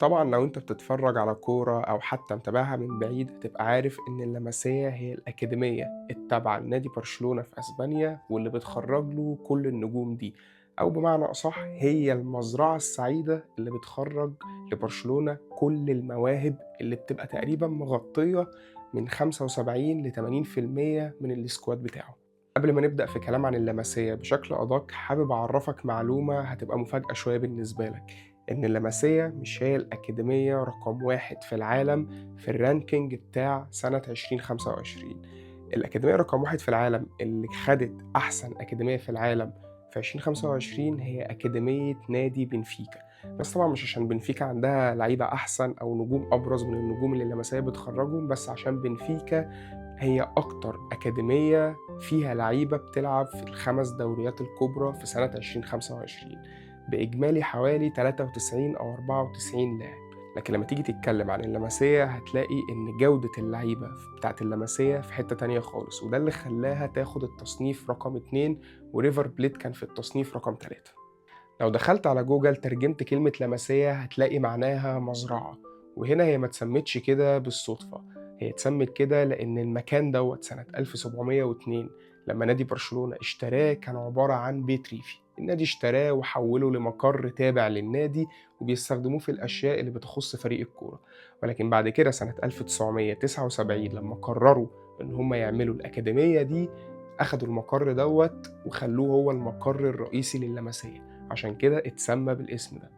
طبعًا لو أنت بتتفرّج على كورة أو حتى متابعها من بعيد، هتبقى عارف إن اللمسية هي الأكاديمية التابعة لنادي برشلونة في أسبانيا، واللي بتخرّج له كل النجوم دي، أو بمعنى أصح هي المزرعة السعيدة اللي بتخرّج لبرشلونة كل المواهب اللي بتبقى تقريبًا مغطية من 75 ل80% من الsquad بتاعه. قبل ما نبدأ في كلام عن اللمسية بشكل أدق، حابب أعرّفك معلومة هتبقى مفاجأة شوية بالنسبة لك. إن اللمسية مش هي الأكاديمية رقم واحد في العالم في الرانكينج بتاع سنة 2025. الأكاديمية رقم واحد في العالم اللي خدت أحسن أكاديمية في العالم في 2025 هي أكاديمية نادي بنفيكا. بس طبعا مش عشان بنفيكا عندها لعيبة أحسن أو نجوم أبرز من النجوم اللي اللمسية بتخرجهم، بس عشان بنفيكا هي أكتر أكاديمية فيها لعيبة بتلعب في الخمس دوريات الكبرى في سنة 2025 بإجمالي حوالي 93 أو 94 لاعب. لكن لما تيجي تتكلم عن اللمسية هتلاقي إن جودة اللعيبة بتاعت اللمسية في حتة تانية خالص، وده اللي خلاها تاخد التصنيف رقم 2 وريفر بليت كان في التصنيف رقم 3. لو دخلت على جوجل ترجمت كلمة لمسية هتلاقي معناها مزرعة، وهنا هي ما اتسمتش كده بالصدفة، هي اتسمت كده لأن المكان دوت سنة 1702 لما نادي برشلونة اشتراه كان عبارة عن بيت ريفي. النادي اشتراه وحوله لمقر تابع للنادي وبيستخدموه في الأشياء اللي بتخص فريق الكورة. ولكن بعد كده سنة 1979 لما قرروا إن هم يعملوا الأكاديمية دي، أخدوا المقر دوت وخلوه هو المقر الرئيسي للمسية، عشان كده اتسمى بالاسم ده.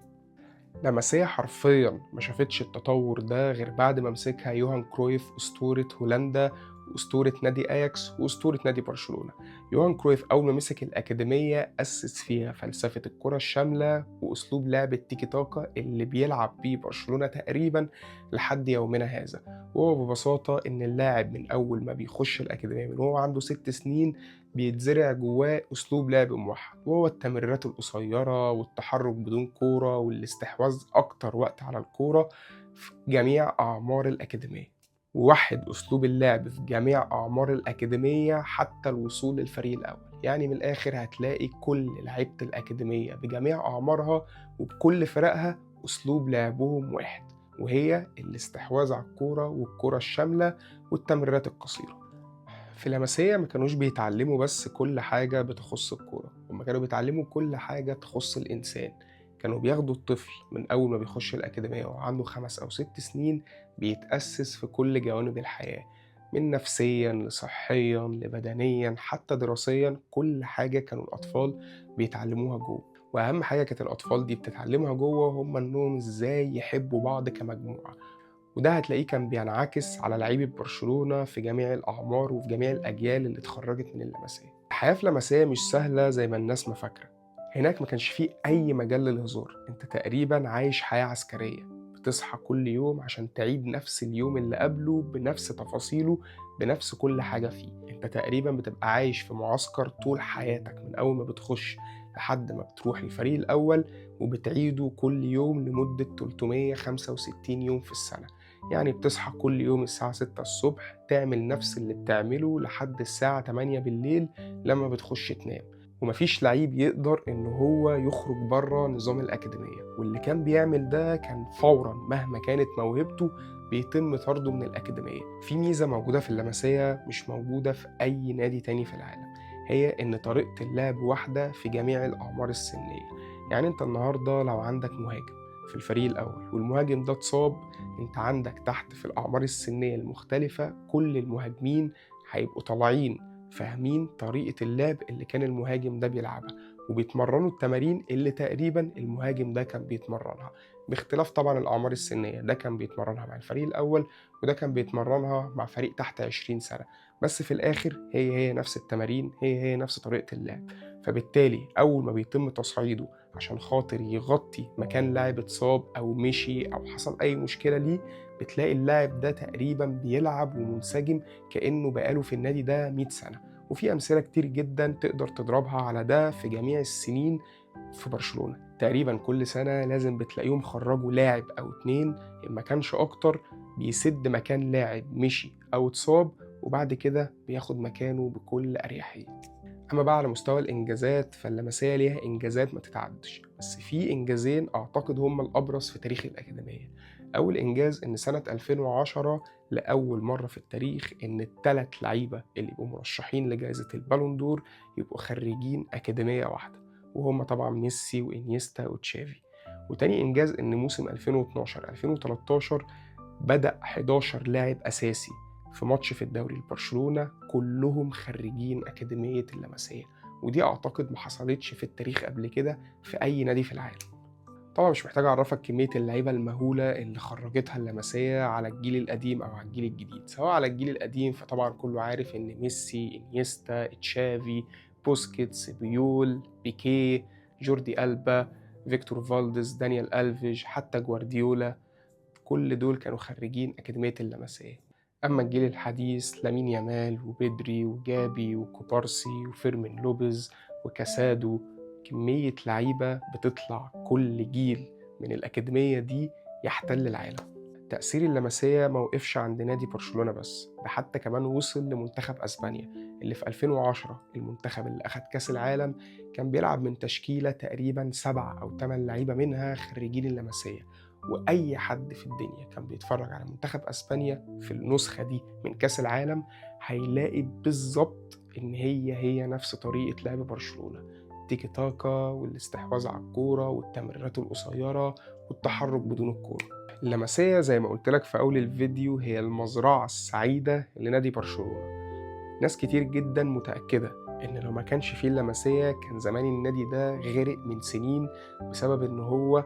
لاماسيا حرفيًا ما شافتش التطور ده غير بعد ما مسكها يوهان كرويف أسطورة هولندا وأسطورة نادي أياكس وأسطورة نادي برشلونة. يوهان كرويف أول ما مسك الأكاديمية أسس فيها فلسفة الكرة الشاملة وأسلوب لعب التيكي تاكا اللي بيلعب بيه برشلونة تقريبًا لحد يومنا هذا، وهو ببساطة إن اللاعب من أول ما بيخش الأكاديمية من وهو عنده 6 سنين بيتزرع جواه أسلوب لعب موحد، وهو التمريرات القصيرة والتحرك بدون كورة والاستحواذ أكتر وقت على الكورة في جميع أعمار الأكاديمية. ووحد أسلوب اللعب في جميع أعمار الأكاديمية حتى الوصول للفريق الأول. يعني من الآخر هتلاقي كل لعيبة الأكاديمية بجميع أعمارها وبكل فرقها أسلوب لعبهم واحد، وهي الاستحواذ على الكورة والكرة الشاملة والتمريرات القصيرة. في لمسية ما كانوش بيتعلموا بس كل حاجة بتخص الكورة، هما كانوا بيتعلموا كل حاجة تخص الإنسان. كانوا بياخدوا الطفل من أول ما بيخش الأكاديمية وعنده 5 أو 6 سنين بيتأسس في كل جوانب الحياة، من نفسيا لصحيا لبدنيا حتى دراسيا، كل حاجة كانوا الأطفال بيتعلموها جوه. وأهم حاجة كانت الأطفال دي بتتعلمها جوه هما إنهم إزاي يحبوا بعض كمجموعة، وده هتلاقيه كان بينعكس على لعيبة برشلونة في جميع الأعمار وفي جميع الأجيال اللي اتخرجت من اللمسية. الحياة في لمسية مش سهلة زي ما الناس ما فاكرة. هناك ما كانش فيه أي مجال للهزار، أنت تقريبا عايش حياة عسكرية، بتصحى كل يوم عشان تعيد نفس اليوم اللي قبله بنفس تفاصيله بنفس كل حاجة فيه. أنت تقريبا بتبقى عايش في معسكر طول حياتك من أول ما بتخش لحد ما بتروح الفريق الأول، وبتعيده كل يوم لمدة 365 يوم في السنة. يعني بتصحى كل يوم الساعة 6 الصبح تعمل نفس اللي بتعمله لحد الساعة 8 بالليل لما بتخش تنام. ومفيش لعيب يقدر إن هو يخرج بره نظام الأكاديمية، واللي كان بيعمل ده كان فورا مهما كانت موهبته بيتم طرده من الأكاديمية. في ميزة موجودة في اللمسية مش موجودة في أي نادي تاني في العالم، هي إن طريقة اللعب واحدة في جميع الأعمار السنية. يعني أنت النهاردة لو عندك مهاجم في الفريق الأول والمهاجم ده اتصاب، انت عندك تحت في الأعمار السنية المختلفة كل المهاجمين هيبقوا طالعين فاهمين طريقة اللعب اللي كان المهاجم ده بيلعبها، وبيتمرنوا التمارين اللي تقريبا المهاجم ده كان بيتمرنها، باختلاف طبعا الأعمار السنية. ده كان بيتمرنها مع الفريق الأول وده كان بيتمرنها مع فريق تحت 20 سنة، بس في الآخر هي نفس التمارين، هي نفس طريقة اللعب. فبالتالي أول ما بيتم تصعيده عشان خاطر يغطي مكان لاعب اتصاب أو مشي أو حصل أي مشكلة ليه، بتلاقي اللاعب ده تقريبا بيلعب ومنسجم كأنه بقاله في النادي ده 100 سنة. وفي أمثلة كتير جدا تقدر تضربها على ده في جميع السنين. في برشلونة تقريبا كل سنة لازم بتلاقيهم خرجوا لاعب أو اتنين إن ما كانش أكتر بيسد مكان لاعب مشي أو اتصاب، وبعد كده بياخد مكانه بكل أريحية. أما بقى على مستوى الإنجازات فاللمسية ليها إنجازات ما تتعدش، بس في إنجازين أعتقد هم الأبرز في تاريخ الأكاديمية. أول إنجاز إن سنة 2010 لأول مرة في التاريخ إن التلات لعيبة اللي يبقوا مرشحين لجائزة البالون دور يبقوا خريجين أكاديمية واحدة، وهم طبعا ميسي وإنيستا وتشافي. وتاني إنجاز إن موسم 2012-2013 بدأ 11 لاعب أساسي في ماتش في الدوري لبرشلونة كلهم خريجين أكاديمية اللمسية، ودي أعتقد ما حصلتش في التاريخ قبل كده في أي نادي في العالم. طبعا مش محتاج أعرفك كمية اللعيبة المهولة اللي خرجتها اللمسية على الجيل القديم أو على الجيل الجديد. سواء على الجيل القديم فطبعا كله عارف إن ميسي، إنيستا، تشافي، بوسكيتس، بيول، بيكيه، جوردي ألبا، فيكتور فالديز، دانيال ألفيج، حتى جوارديولا، كل دول كانوا خريجين أكاديمية اللمسية. أما الجيل الحديث لامين يامال وبيدري وجابي وكوبارسي وفيرمين لوبيز وكاسادو، كمية لعيبة بتطلع كل جيل من الأكاديمية دي يحتل العالم. تأثير اللمسية موقفش عند نادي برشلونة بس، ده حتى كمان وصل لمنتخب أسبانيا اللي في 2010 المنتخب اللي أخد كأس العالم كان بيلعب من تشكيلة تقريبا 7 أو 8 لعيبة منها خريجين اللمسية. وأي حد في الدنيا كان بيتفرج على منتخب أسبانيا في النسخة دي من كأس العالم هيلاقي بالظبط إن هي نفس طريقة لعب برشلونة، تيكي تاكا والاستحواذ على الكورة والتمريرات القصيرة والتحرك بدون الكورة. اللمسية زي ما قلت لك في أول الفيديو هي المزرعة السعيدة لنادي برشلونة. ناس كتير جدا متأكدة إن لو ما كانش فيه اللمسية كان زمان النادي ده غرق من سنين، بسبب إن هو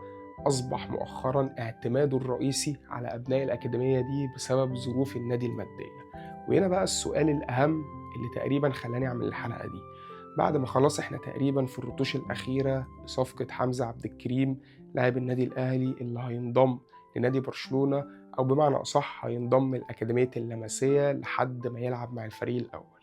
أصبح مؤخرا اعتماده الرئيسي على أبناء الأكاديمية دي بسبب ظروف النادي المادية. وهنا بقى السؤال الأهم اللي تقريبا خلاني أعمل الحلقة دي، بعد ما خلاص احنا تقريبا في الرتوش الأخيرة لصفقة حمزة عبد الكريم لاعب النادي الأهلي اللي هينضم لنادي برشلونة، أو بمعنى أصح هينضم لأكاديمية اللمسية لحد ما يلعب مع الفريق الأول.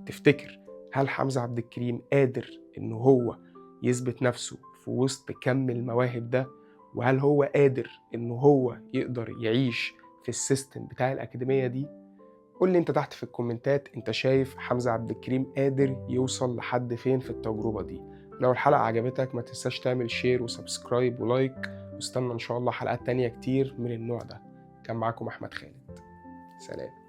تفتكر هل حمزة عبد الكريم قادر إنه هو يثبت نفسه في وسط كم المواهب ده؟ وهل هو قادر إنه هو يقدر يعيش في السيستم بتاع الأكاديمية دي؟ قول لي انت تحت في الكومنتات انت شايف حمزة عبد الكريم قادر يوصل لحد فين في التجربة دي. لو الحلقة عجبتك ما تنساش تعمل شير وسبسكرايب ولايك، واستنى ان شاء الله حلقات تانية كتير من النوع ده. كان معاكم احمد خالد، سلام.